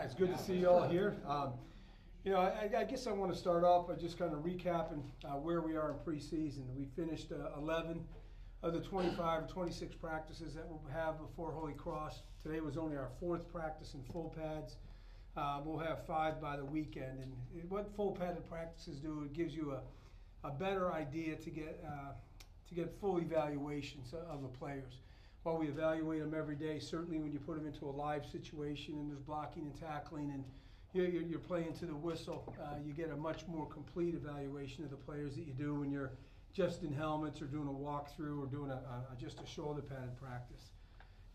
It's good to see you all here. I guess I want to start off by just kind of recapping where we are in preseason. We finished 11 of the 25 or 26 practices that we'll have before Holy Cross. Today was only our 4th practice in full pads. We'll have 5 by the weekend. And what full padded practices do, it gives you a better idea to get full evaluations of the players. While we evaluate them every day, certainly when you put them into a live situation and there's blocking and tackling and you're playing to the whistle, you get a much more complete evaluation of the players that you do when you're just in helmets or doing a walkthrough or doing just a shoulder padded practice.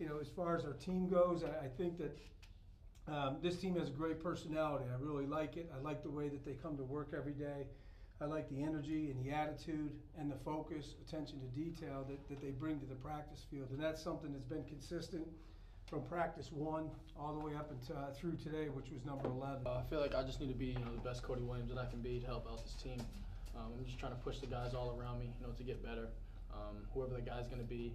As far as our team goes, I think that this team has a great personality. I really like it. I like the way that they come to work every day. I like the energy and the attitude and the focus, attention to detail that they bring to the practice field. And that's something that's been consistent from practice 1 all the way up until through today, which was number 11. I feel like I just need to be the best Cody Williams that I can be to help out this team. I'm just trying to push the guys all around me, to get better. Whoever the guy's going to be,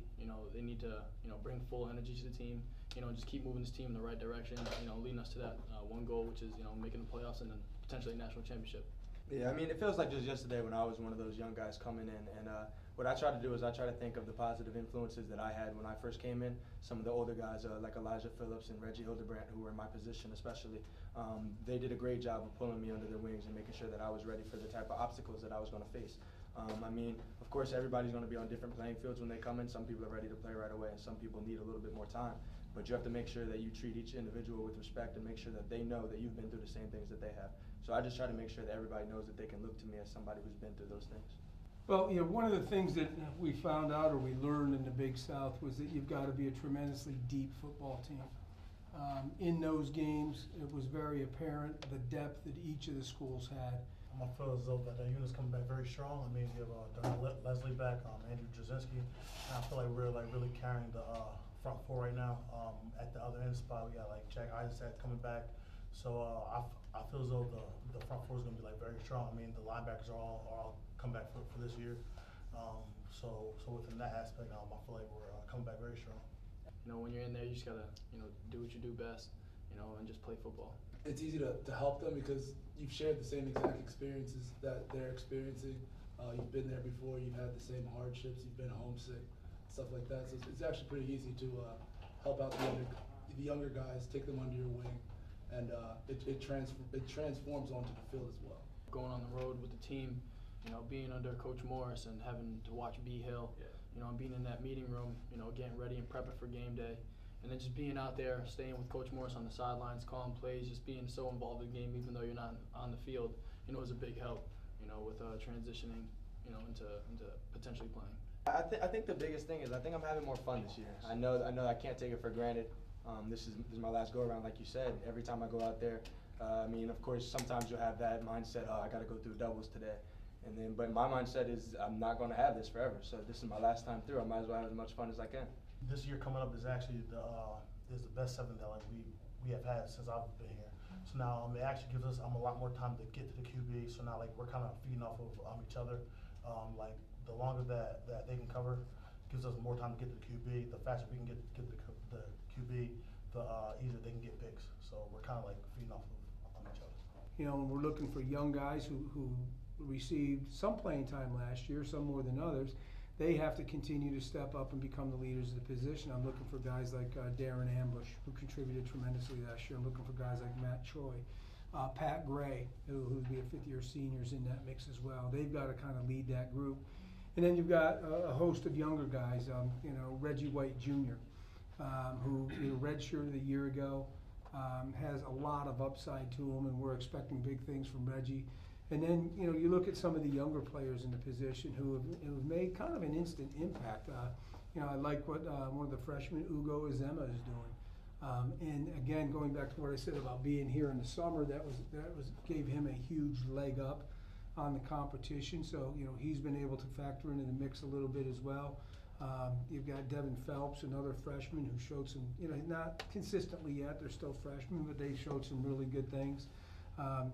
they need to, bring full energy to the team, and just keep moving this team in the right direction, leading us to that one goal, which is, making the playoffs and then potentially a national championship. Yeah, it feels like just yesterday when I was one of those young guys coming in, and what I try to do is I try to think of the positive influences that I had when I first came in. Some of the older guys like Elijah Phillips and Reggie Hildebrandt, who were in my position especially, they did a great job of pulling me under their wings and making sure that I was ready for the type of obstacles that I was going to face. Of course, everybody's going to be on different playing fields when they come in. Some people are ready to play right away, and some people need a little bit more time. But you have to make sure that you treat each individual with respect and make sure that they know that you've been through the same things that they have. So I just try to make sure that everybody knows that they can look to me as somebody who's been through those things. Well, one of the things that we found out or we learned in the Big South was that you've got to be a tremendously deep football team. In those games, it was very apparent the depth that each of the schools had. I feel as though that the unit's coming back very strong. You have Darnell Leslie back, Andrew Jasinski. I feel like we're really carrying the front 4 right now. At the other end spot, we got Jack Eisenstadt coming back. So I feel as though the front 4 is going to be very strong. The linebackers are all come back for this year. So within that aspect, I feel like we're coming back very strong. When you're in there, you just gotta do what you do best, and just play football. It's easy to help them because you've shared the same exact experiences that they're experiencing. You've been there before. You've had the same hardships. You've been homesick, stuff like that. So it's actually pretty easy to help out the younger guys, take them under your wing, and it transforms onto the field as well. Going on the road with the team, being under Coach Morris and having to watch B. Hill, being in that meeting room, getting ready and prepping for game day, and then just being out there, staying with Coach Morris on the sidelines, calling plays, just being so involved in the game, even though you're not on the field, is a big help, with transitioning, into potentially playing. I think the biggest thing is I think I'm having more fun this year. I know I can't take it for granted. This is my last go around, like you said. Every time I go out there, of course, sometimes you'll have that mindset. Oh, I got to go through doubles today. But my mindset is I'm not going to have this forever. So this is my last time through. I might as well have as much fun as I can. This year coming up is actually the best 7 that we have had since I've been here. So now it actually gives us a lot more time to get to the QB. So now we're kind of feeding off of each other. The longer that they can cover gives us more time to get to the QB. The faster we can get to the QB, the easier they can get picks. So we're kind of feeding off of each other. And we're looking for young guys who received some playing time last year, some more than others. They have to continue to step up and become the leaders of the position. I'm looking for guys like Darren Ambush, who contributed tremendously last year. I'm looking for guys like Matt Choi, Pat Gray, who'll be a 5th-year seniors in that mix as well. They've got to kind of lead that group. And then you've got a host of younger guys, Reggie White Jr., who redshirted a year ago, has a lot of upside to him, and we're expecting big things from Reggie. And then, you look at some of the younger players in the position who have made kind of an instant impact. I like what one of the freshmen, Ugo Izema, is doing. And again, going back to what I said about being here in the summer, that gave him a huge leg up on the competition. So, he's been able to factor into the mix a little bit as well. You've got Devin Phelps, another freshman who showed some, not consistently yet, they're still freshmen, but they showed some really good things.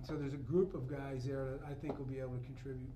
So there's a group of guys there that I think will be able to contribute.